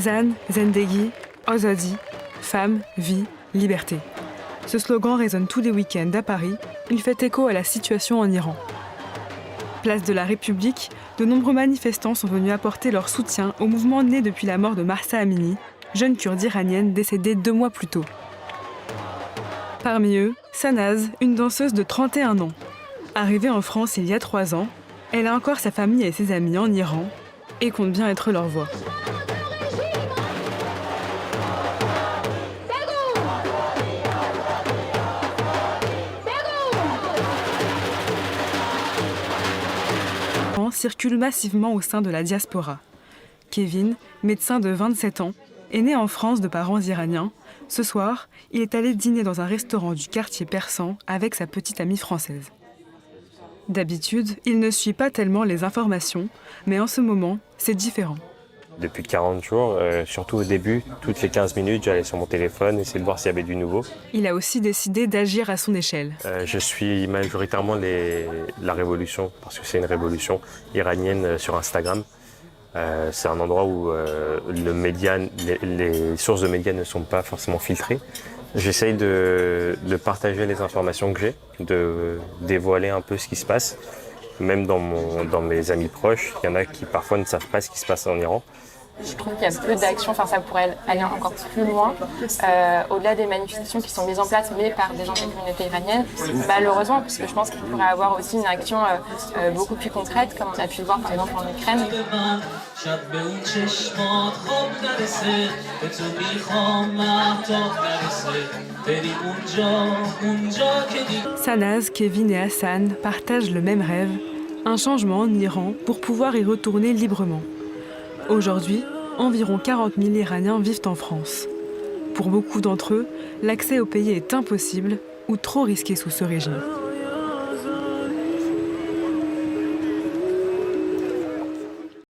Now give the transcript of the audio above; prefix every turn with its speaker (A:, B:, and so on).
A: Zan, Zendegi, Azadi, femme, vie, liberté. Ce slogan résonne tous les week-ends à Paris. Il fait écho à la situation en Iran. Place de la République, de nombreux manifestants sont venus apporter leur soutien au mouvement né depuis la mort de Mahsa Amini, jeune kurde iranienne décédée 2 mois plus tôt. Parmi eux, Sanaz, une danseuse de 31 ans. Arrivée en France il y a 3 ans, elle a encore sa famille et ses amis en Iran et compte bien être leur voix. Circule massivement au sein de la diaspora. Kevin, médecin de 27 ans, est né en France de parents iraniens. Ce soir, il est allé dîner dans un restaurant du quartier persan avec sa petite amie française. D'habitude, il ne suit pas tellement les informations, mais en ce moment, c'est différent.
B: Depuis 40 jours, surtout au début, toutes les 15 minutes, j'allais sur mon téléphone, essayer de voir s'il y avait du nouveau.
A: Il a aussi décidé d'agir à son échelle.
B: Je suis majoritairement la révolution, parce que c'est une révolution iranienne sur Instagram. C'est un endroit où les sources de médias ne sont pas forcément filtrées. J'essaye de partager les informations que j'ai, de dévoiler un peu ce qui se passe. Même dans mes amis proches, il y en a qui parfois ne savent pas ce qui se passe en Iran.
C: Je trouve qu'il y a peu d'actions, ça pourrait aller encore plus loin, au-delà des manifestations qui sont mises en place, mais par des gens de la communauté iranienne, malheureusement, parce que je pense qu'il pourrait y avoir aussi une action beaucoup plus concrète, comme on a pu le voir par exemple en Ukraine.
A: Sanaz, Kevin et Hassan partagent le même rêve, un changement en Iran pour pouvoir y retourner librement. Aujourd'hui, environ 40 000 Iraniens vivent en France. Pour beaucoup d'entre eux, l'accès au pays est impossible ou trop risqué sous ce régime.